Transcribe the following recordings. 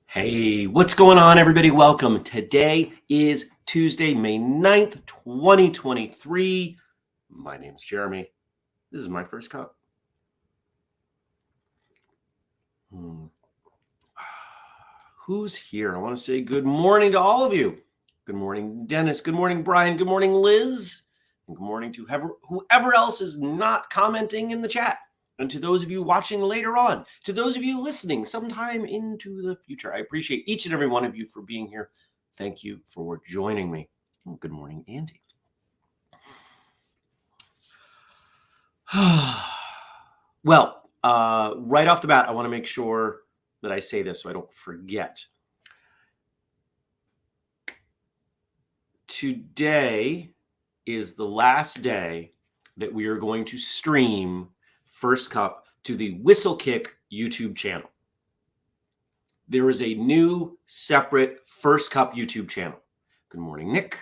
Hey, what's going on, everybody? Welcome. Today is Tuesday, May 9th, 2023. My name's Jeremy. This is my first cup. Who's here? I want to say good morning to all of you. Good morning, Dennis. Good morning, Brian. Good morning, Liz. And good morning to whoever else is not commenting in the chat. And to those of you watching later on, to those of you listening sometime into the future, I appreciate each and every one of you for being here. Thank you for joining me. Oh, good morning, Andy. Well, right off the bat, I want to make sure that I say this so I don't forget. Today is the last day that we are going to stream First Cup to the whistlekick YouTube channel. There is a new separate First Cup YouTube channel. Good morning, Nick.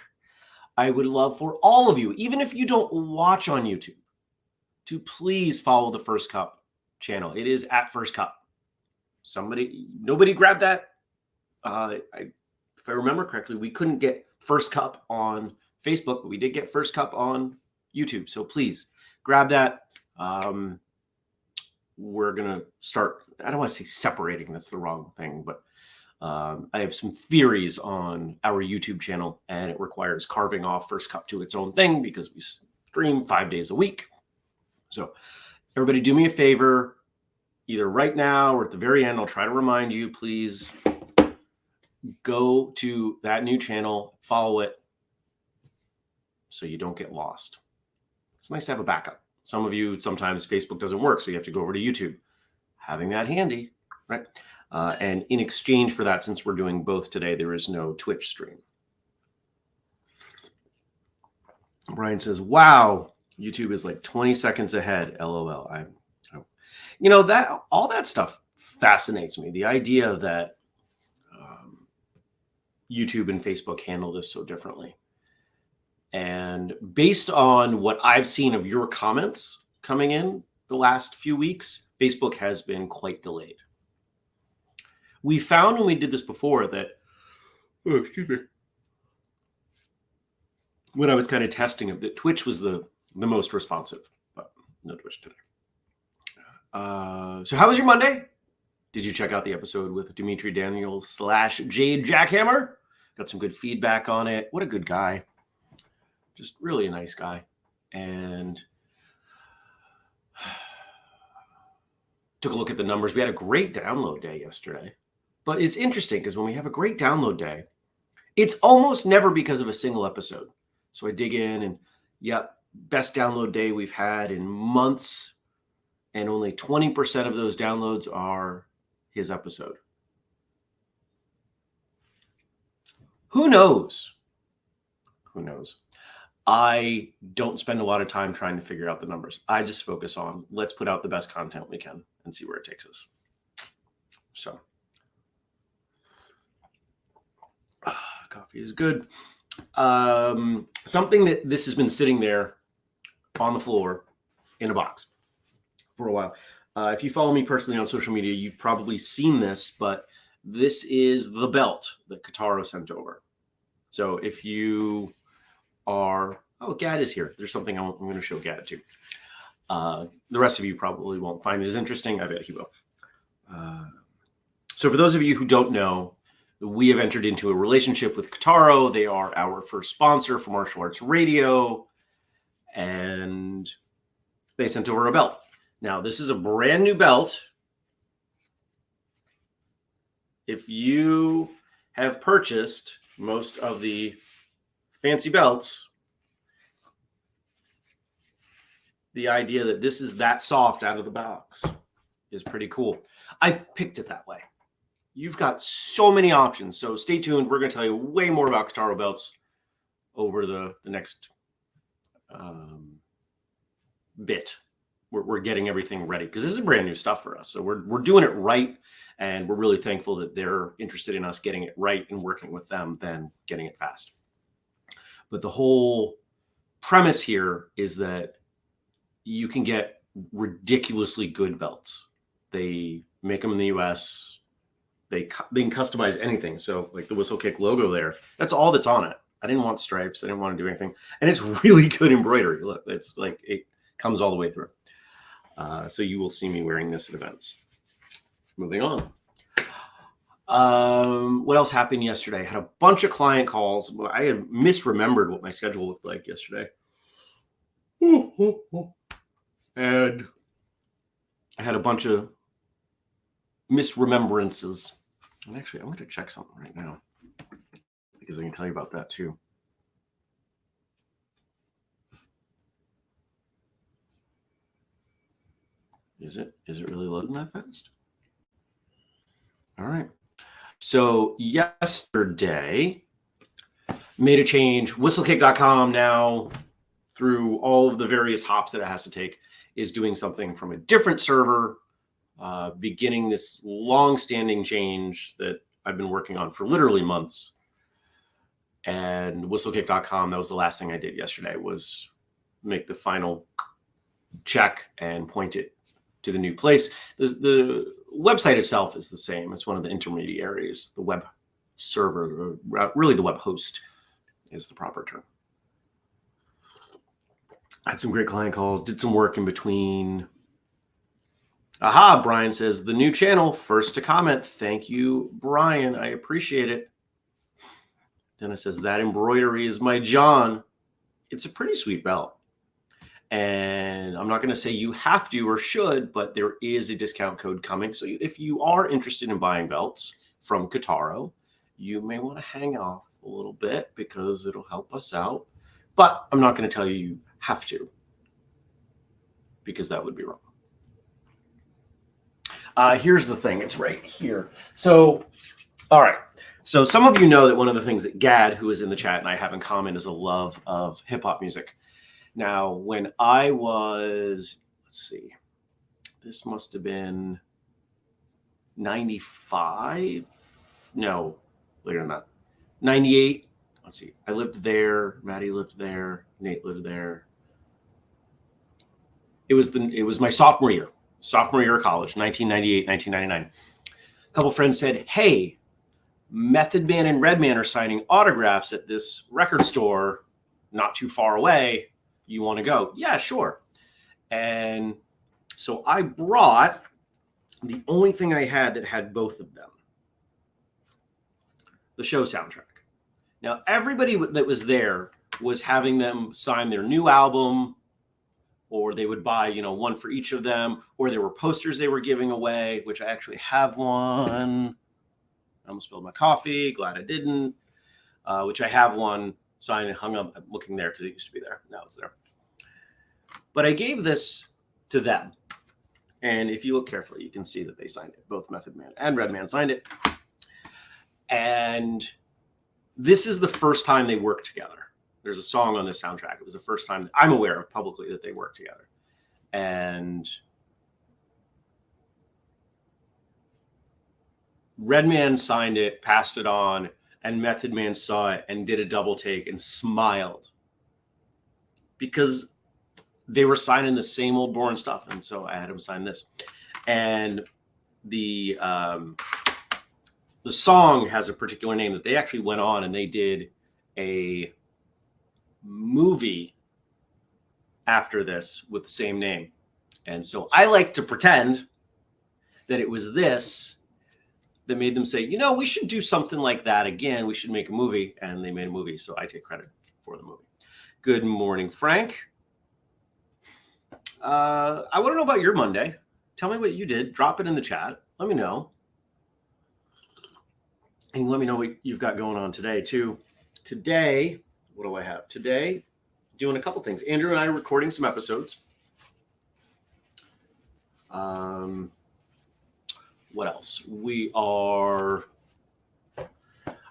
I would love for all of you, even if you don't watch on YouTube, to please follow the First Cup channel. It is at First Cup. Nobody grabbed that. If I remember correctly, we couldn't get First Cup on Facebook, but we did get First Cup on YouTube. So please grab that. We're going to start, I don't want to say separating, that's the wrong thing, but I have some theories on our YouTube channel, and it requires carving off First Cup to its own thing because we stream 5 days a week. So everybody do me a favor, either right now or at the very end, I'll try to remind you, please go to that new channel, follow it so you don't get lost. It's nice to have a backup. Some of you, sometimes Facebook doesn't work, so you have to go over to YouTube. Having that handy, right? And in exchange for that, since we're doing both today, there is no Twitch stream. Brian says, wow, YouTube is like 20 seconds ahead, LOL. That all that stuff fascinates me. The idea that YouTube and Facebook handle this so differently. And based on what I've seen of your comments coming in the last few weeks, Facebook has been quite delayed. We found when we did this before that, when I was kind of testing it, that Twitch was the most responsive, but no Twitch today. So how was your Monday? Did you check out the episode with Dimitri Daniels / Jade Jackhammer? Got some good feedback on it. What a good guy. Just really a nice guy. And took a look at the numbers. We had a great download day yesterday. But it's interesting because when we have a great download day, it's almost never because of a single episode. So I dig in and, yep, best download day we've had in months. And only 20% of those downloads are his episode. Who knows? Who knows? I don't spend a lot of time trying to figure out the numbers. I just focus on let's put out the best content we can and see where it takes us. So, coffee is good. Something that this has been sitting there on the floor in a box for a while. If you follow me personally on social media, you've probably seen this, but this is the belt that Kataro sent over. So if you are, Gad is here. There's something I'm going to show Gad too. The rest of you probably won't find it as interesting. I bet he will. So for those of you who don't know, we have entered into a relationship with Kataro. They are our first sponsor for Martial Arts Radio, and they sent over a belt. Now, this is a brand new belt. If you have purchased most of the fancy belts, the idea that this is that soft out of the box is pretty cool. I picked it that way. You've got so many options. So stay tuned. We're going to tell you way more about Kitaro belts over the next bit. We're getting everything ready because this is brand new stuff for us. So we're doing it right. And we're really thankful that they're interested in us getting it right and working with them than getting it fast. But the whole premise here is that you can get ridiculously good belts. They make them in the US. They can customize anything. So like the whistlekick logo there, that's all that's on it. I didn't want stripes. I didn't want to do anything. And it's really good embroidery. Look, it's like it comes all the way through. So you will see me wearing this at events. Moving on. What else happened yesterday? I had a bunch of client calls. I had misremembered what my schedule looked like yesterday. And I had a bunch of misremembrances. And actually, I'm going to check something right now because I can tell you about that too. Is it really loading that fast? All right. So yesterday, made a change. Whistlekick.com now, through all of the various hops that it has to take, is doing something from a different server, beginning this long-standing change that I've been working on for literally months. And whistlekick.com, that was the last thing I did yesterday, was make the final check and point it to the new place. The website itself is the same. It's one of the intermediaries. The web server, or really the web host is the proper term. I had some great client calls, did some work in between. Aha, Brian says, the new channel, first to comment. Thank you, Brian. I appreciate it. Dennis says, that embroidery is my John. It's a pretty sweet belt. And I'm not going to say you have to or should, but there is a discount code coming. So if you are interested in buying belts from Kitaro, you may want to hang off a little bit because it'll help us out. But I'm not going to tell you you have to, because that would be wrong. Here's the thing. It's right here. So, all right. So some of you know that one of the things that Gad, who is in the chat, and I have in common is a love of hip hop music. Now, when I was, let's see, this must have been 95. No, later than that. 98. Let's see. I lived there. Maddie lived there. Nate lived there. It was my sophomore year of college, 1998, 1999. A couple friends said, hey, Method Man and Redman are signing autographs at this record store not too far away. You want to go? Yeah, sure. And so I brought the only thing I had that had both of them, the show soundtrack. Now, everybody that was there was having them sign their new album, or they would buy, one for each of them, or there were posters they were giving away, which I actually have one. I almost spilled my coffee. Glad I didn't. Which I have one signed and hung up. I'm looking there because it used to be there. Now it's there. But I gave this to them. And if you look carefully, you can see that they signed it. Both Method Man and Redman signed it. And this is the first time they worked together. There's a song on this soundtrack. It was the first time that I'm aware of publicly that they worked together. And Redman signed it, passed it on, and Method Man saw it and did a double take and smiled because they were signing the same old boring stuff. And so I had him sign this. And the song has a particular name that they actually went on and they did a movie after this with the same name. And so I like to pretend that it was this that made them say, we should do something like that again. We should make a movie. And they made a movie. So I take credit for the movie. Good morning, Frank. I want to know about your Monday. Tell me what you did. Drop it in the chat. Let me know. And let me know what you've got going on today, too. Today, what do I have? Today, doing a couple things. Andrew and I are recording some episodes. What else?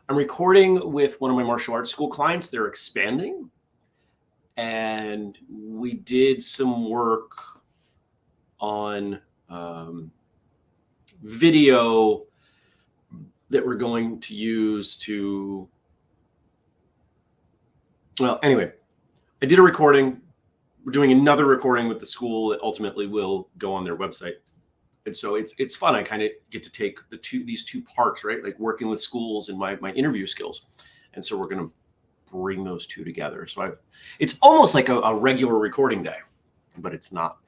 I'm recording with one of my martial arts school clients. They're expanding. And we did some work on video that we're going to use to, well, anyway, I did a recording. We're doing another recording with the school that ultimately will go on their website. And so it's fun. I kind of get to take these two parts, right? Like working with schools and my interview skills. And so we're going to bring those two together. So it's almost like a regular recording day, but it's not.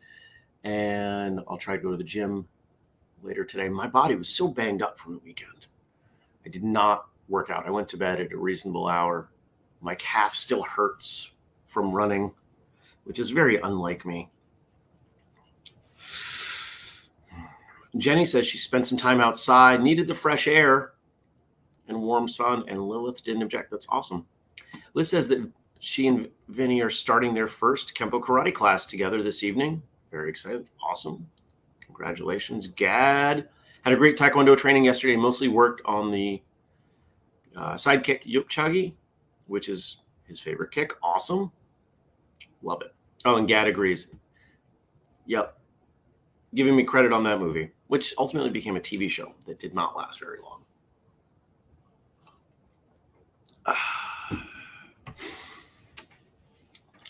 And I'll try to go to the gym later today. My body was so banged up from the weekend. I did not work out. I went to bed at a reasonable hour. My calf still hurts from running, which is very unlike me. Jenny says she spent some time outside, needed the fresh air and warm sun, and Lilith didn't object. That's awesome. Liz says that she and Vinny are starting their first Kempo karate class together this evening. Very excited. Awesome. Congratulations. Gad had a great Taekwondo training yesterday. Mostly worked on the sidekick Yupchagi, which is his favorite kick. Awesome. Love it. Oh, and Gad agrees. Yep. Giving me credit on that movie, which ultimately became a TV show that did not last very long.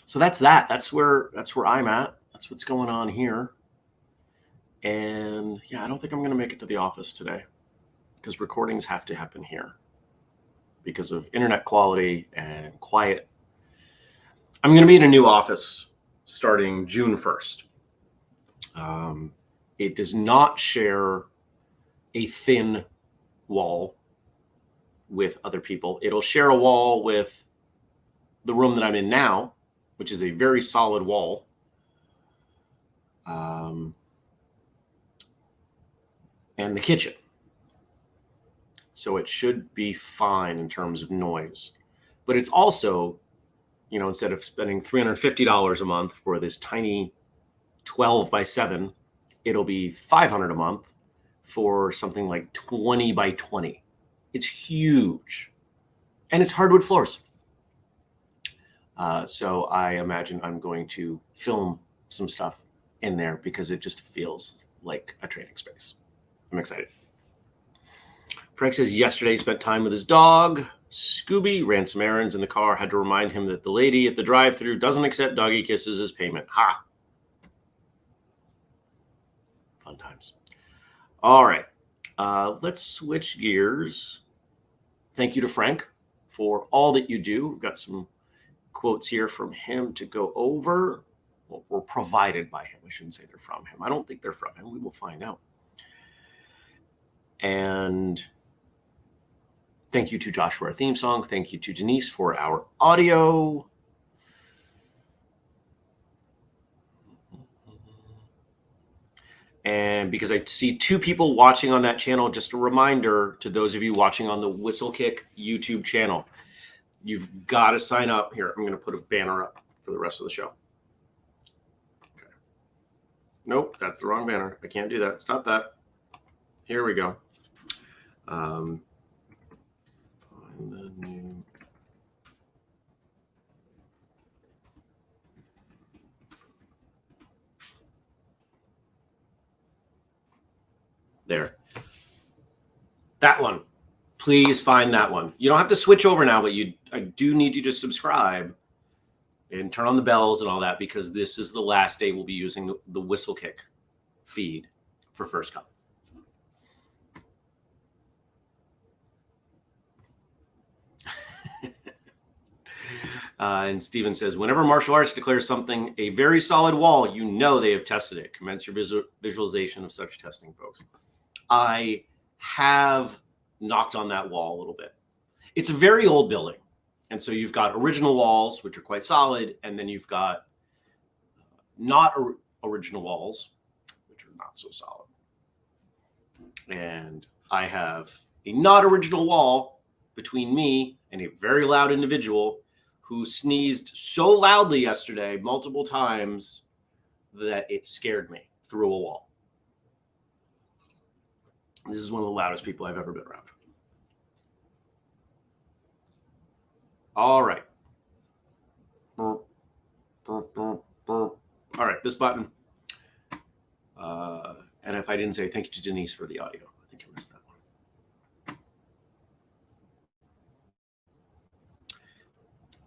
So that's that. That's where I'm at. That's what's going on here. And yeah, I don't think I'm going to make it to the office today because recordings have to happen here because of internet quality and quiet. I'm going to be in a new office starting June 1st. It does not share a thin wall with other people. It'll share a wall with the room that I'm in now, which is a very solid wall. And the kitchen. So it should be fine in terms of noise. But it's also, instead of spending $350 a month for this tiny 12 by 7, it'll be $500 a month for something like 20 by 20. It's huge. And it's hardwood floors. So I imagine I'm going to film some stuff in there because it just feels like a training space. I'm excited. Frank says yesterday he spent time with his dog. Scooby ran some errands in the car, had to remind him that the lady at the drive-thru doesn't accept doggy kisses as payment. Ha! Fun times. All right. Let's switch gears. Thank you to Frank for all that you do. We've got some quotes here from him to go over. Well, were provided by him. I shouldn't say they're from him. I don't think they're from him. We will find out. And thank you to Josh for our theme song. Thank you to Denise for our audio. And because I see 2 people watching on that channel, just a reminder to those of you watching on the Whistlekick YouTube channel, you've got to sign up. Here, I'm going to put a banner up for the rest of the show. Okay. Nope, that's the wrong banner. I can't do that. Stop that. Here we go. Find the new. There. That one. Please find that one. You don't have to switch over now, but I do need you to subscribe and turn on the bells and all that because this is the last day we'll be using the Whistlekick feed for First Cup. And Steven says, whenever martial arts declares something a very solid wall, they have tested it. Commence your visualization of such testing, folks. I have knocked on that wall a little bit. It's a very old building. And so you've got original walls, which are quite solid. And then you've got not original walls, which are not so solid. And I have a not original wall between me and a very loud individual who sneezed so loudly yesterday, multiple times, that it scared me through a wall. This is one of the loudest people I've ever been around. All right. All right, this button. And if I didn't say thank you to Denise for the audio, I think I missed that one.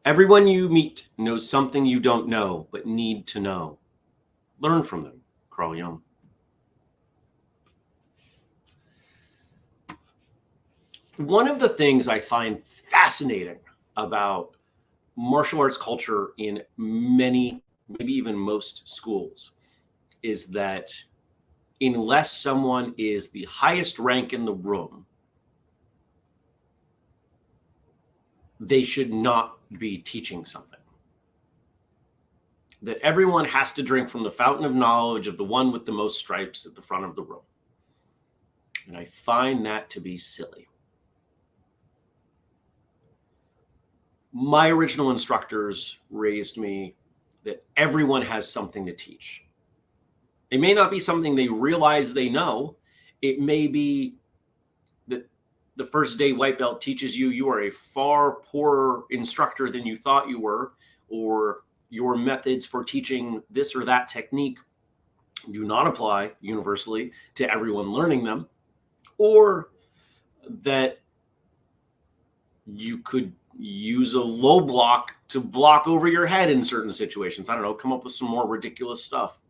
Everyone you meet knows something you don't know, but need to know. Learn from them, Carl Jung. One of the things I find fascinating about martial arts culture in many, maybe even most schools, is that unless someone is the highest rank in the room, they should not be teaching something. That everyone has to drink from the fountain of knowledge of the one with the most stripes at the front of the room. And I find that to be silly. My original instructors raised me that everyone has something to teach. It may not be something they realize they know. It may be that the first day white belt teaches you are a far poorer instructor than you thought you were, or your methods for teaching this or that technique do not apply universally to everyone learning them, or that you could use a low block to block over your head in certain situations. I don't know, come up with some more ridiculous stuff.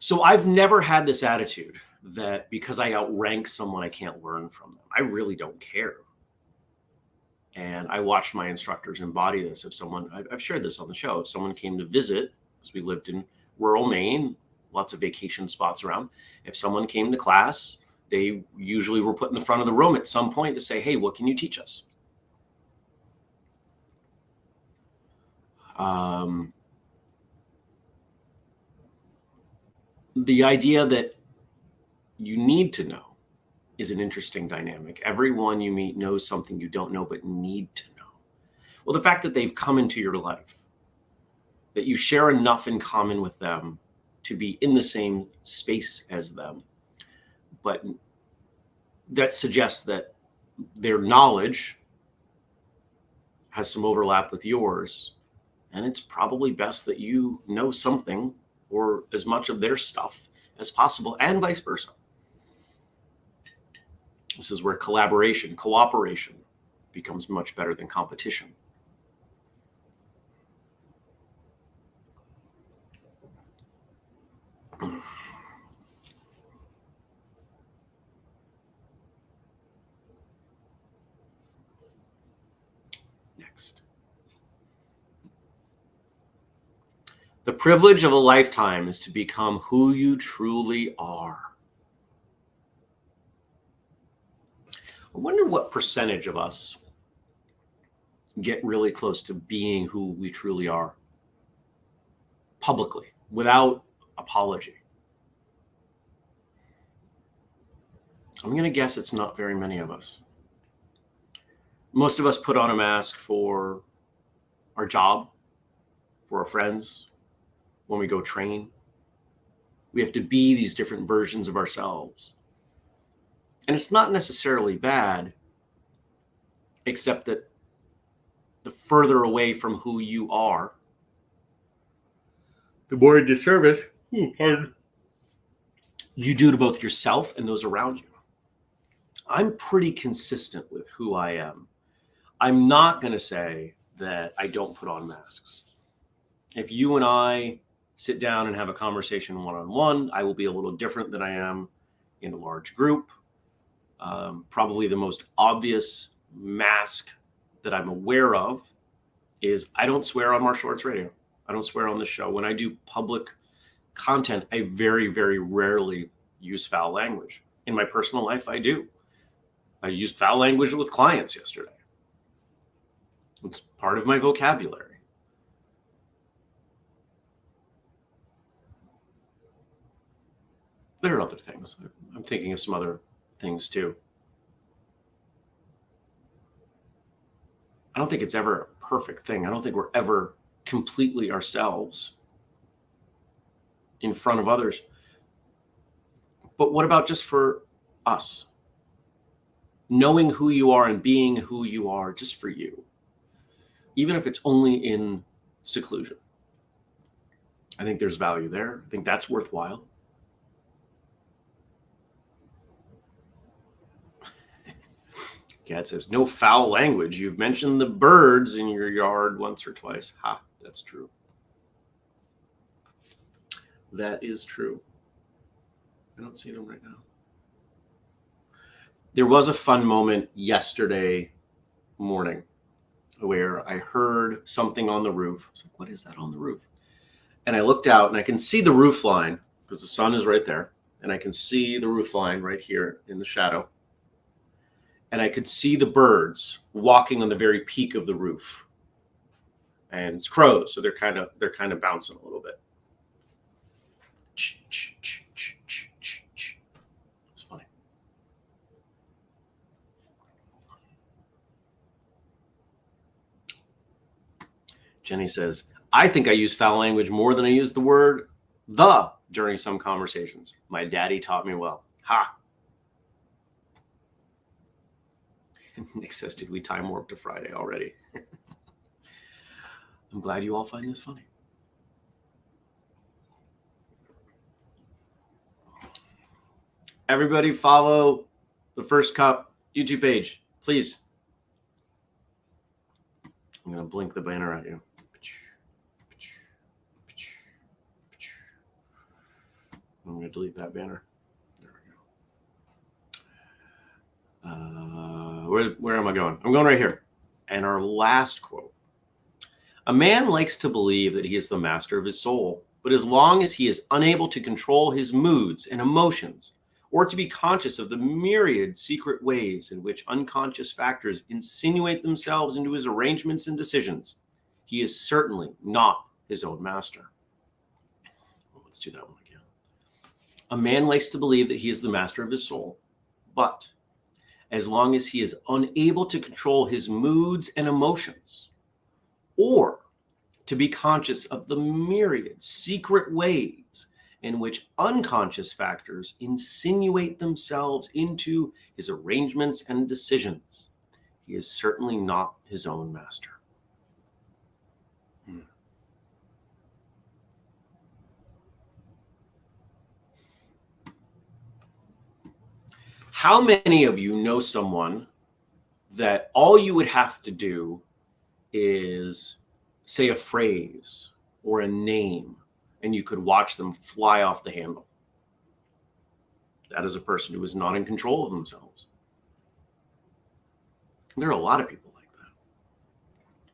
So I've never had this attitude that because I outrank someone, I can't learn from them. I really don't care. And I watched my instructors embody this. If someone, I've shared this on the show, if someone came to visit, because we lived in rural Maine, lots of vacation spots around. If someone came to class, they usually were put in the front of the room at some point to say, hey, what can you teach us? The idea that you need to know is an interesting dynamic. Everyone you meet knows something you don't know, but need to know. Well, the fact that they've come into your life, that you share enough in common with them to be in the same space as them, but that suggests that their knowledge has some overlap with yours, and it's probably best that you know something or as much of their stuff as possible, and vice versa. This is where collaboration, cooperation becomes much better than competition. Next. The privilege of a lifetime is to become who you truly are. I wonder what percentage of us get really close to being who we truly are publicly, without apology. I'm going to guess it's not very many of us. Most of us put on a mask for our job, for our friends, when we go train. We have to be these different versions of ourselves. And it's not necessarily bad, except that the further away from who you are, the more disservice you do to both yourself and those around you. I'm pretty consistent with who I am. I'm not going to say that I don't put on masks. If you and I sit down and have a conversation one-on-one, I will be a little different than I am in a large group. Probably the most obvious mask that I'm aware of is I don't swear on martial arts radio. I don't swear on the show. When I do public content, I very, very rarely use foul language. In my personal life, I do. I used foul language with clients yesterday. It's part of my vocabulary. There are other things. I'm thinking of some other things too. I don't think it's ever a perfect thing. I don't think we're ever completely ourselves in front of others. But what about just for us? Knowing who you are and being who you are just for you, even if it's only in seclusion. I think there's value there. I think that's worthwhile. Cat says, no foul language. You've mentioned the birds in your yard once or twice. Ha, that's true. That is true. I don't see them right now. There was a fun moment yesterday morning where I heard something on the roof. I was like, what is that on the roof? And I looked out and I can see the roof line because the sun is right there. And I can see the roof line right here in the shadow. And I could see the birds walking on the very peak of the roof. And it's crows, so they're kind of bouncing a little bit. It's funny. Jenny says, I think I use foul language more than I use the word the during some conversations. My daddy taught me well. Ha. Nick says, did we time warp to Friday already? I'm glad you all find this funny. Everybody follow the First Cup YouTube page, please. I'm going to blink the banner at you. I'm going to delete that banner. There we go. Where am I going? I'm going right here. And our last quote. A man likes to believe that he is the master of his soul, but as long as he is unable to control his moods and emotions, or to be conscious of the myriad secret ways in which unconscious factors insinuate themselves into his arrangements and decisions, he is certainly not his own master. Well, let's do that one again. A man likes to believe that he is the master of his soul, but as long as he is unable to control his moods and emotions, or to be conscious of the myriad secret ways in which unconscious factors insinuate themselves into his arrangements and decisions, he is certainly not his own master. How many of you know someone that all you would have to do is say a phrase or a name and you could watch them fly off the handle? That is a person who is not in control of themselves. There are a lot of people like that.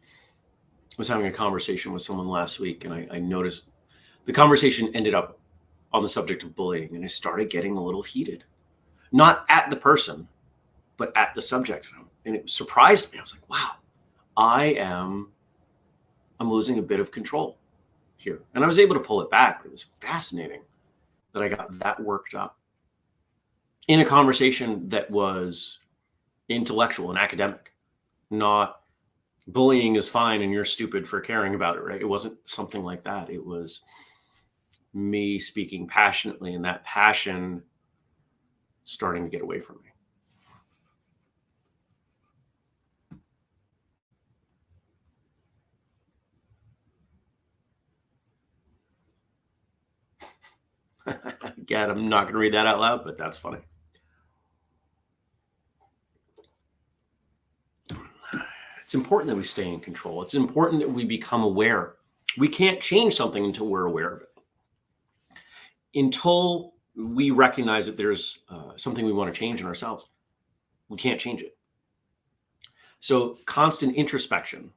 I was having a conversation with someone last week and I noticed the conversation ended up on the subject of bullying, and I started getting a little heated. Not at the person, but at the subject. And it surprised me. I was like, wow, I'm losing a bit of control here. And I was able to pull it back, but it was fascinating that I got that worked up in a conversation that was intellectual and academic, not bullying is fine and you're stupid for caring about it, right? It wasn't something like that. It was me speaking passionately, and that passion starting to get away from me. Again, I'm not going to read that out loud, but that's funny. It's important that we stay in control. It's important that we become aware. We can't change something until we're aware of it. Until we recognize that there's something we want to change in ourselves, we can't change it. So constant introspection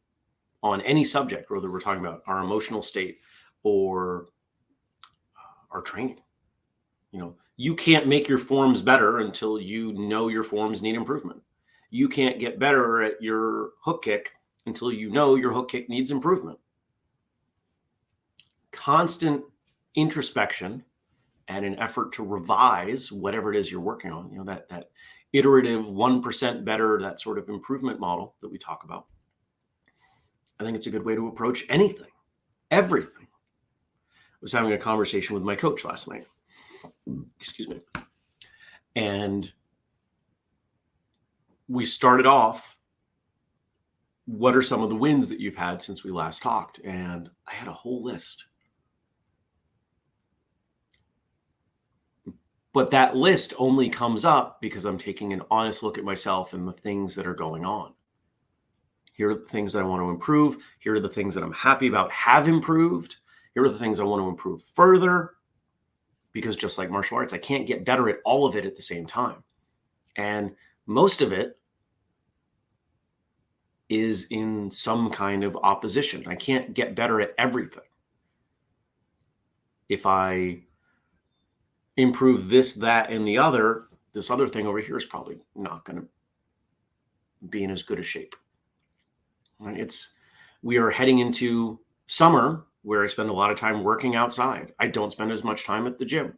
on any subject, whether we're talking about our emotional state or our training. You know, you can't make your forms better until you know your forms need improvement. You can't get better at your hook kick until you know your hook kick needs improvement. Constant introspection and an effort to revise whatever it is you're working on, you know, that iterative 1% better, that sort of improvement model that we talk about. I think it's a good way to approach anything, everything. I was having a conversation with my coach last night. Excuse me. And we started off, what are some of the wins that you've had since we last talked? And I had a whole list. But that list only comes up because I'm taking an honest look at myself and the things that are going on. Here are the things that I want to improve. Here are the things that I'm happy about have improved. Here are the things I want to improve further. Because just like martial arts, I can't get better at all of it at the same time. And most of it is in some kind of opposition. I can't get better at everything. If I improve this, that, and the other, this other thing over here is probably not going to be in as good a shape. Right? We are heading into summer where I spend a lot of time working outside. I don't spend as much time at the gym.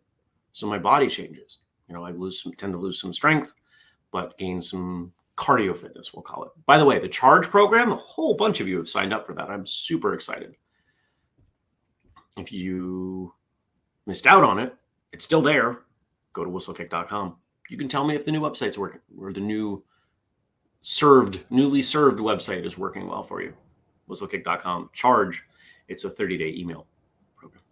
So my body changes. I tend to lose some strength, but gain some cardio fitness, we'll call it. By the way, the Charge program, a whole bunch of you have signed up for that. I'm super excited. If you missed out on it, it's still there. Go to whistlekick.com. You can tell me if the new website's working or the newly served website is working well for you. Whistlekick.com. Charge. It's a 30-day email program.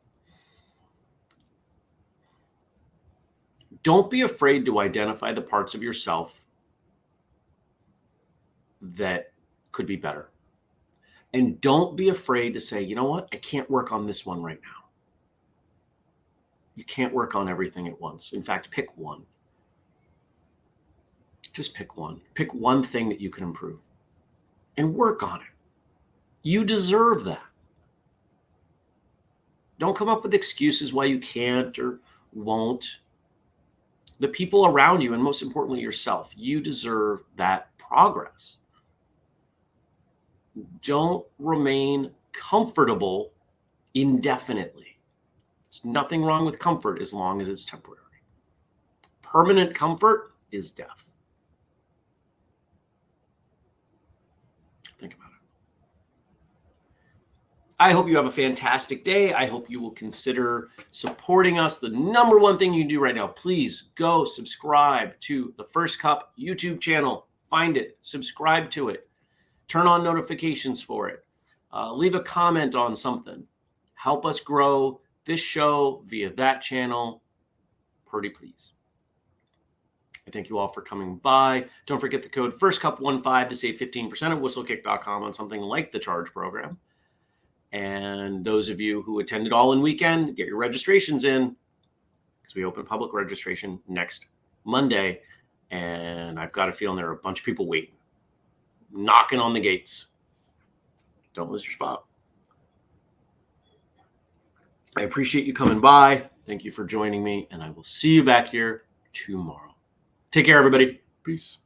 Don't be afraid to identify the parts of yourself that could be better. And don't be afraid to say, you know what? I can't work on this one right now. You can't work on everything at once. In fact, pick one. Just pick one. Pick one thing that you can improve and work on it. You deserve that. Don't come up with excuses why you can't or won't. The people around you, and most importantly yourself, you deserve that progress. Don't remain comfortable indefinitely. There's nothing wrong with comfort as long as it's temporary. Permanent comfort is death. Think about it. I hope you have a fantastic day. I hope you will consider supporting us. The number one thing you can do right now, please go subscribe to the First Cup YouTube channel. Find it, subscribe to it, turn on notifications for it. Leave a comment on something. Help us grow this show via that channel. Pretty please. I thank you all for coming by. Don't forget the code FIRSTCUP15 to save 15% at whistlekick.com on something like the Charge program. And those of you who attended All In Weekend, get your registrations in because we open public registration next Monday. And I've got a feeling there are a bunch of people waiting, knocking on the gates. Don't lose your spot. I appreciate you coming by. Thank you for joining me, and I will see you back here tomorrow. Take care, everybody. Peace.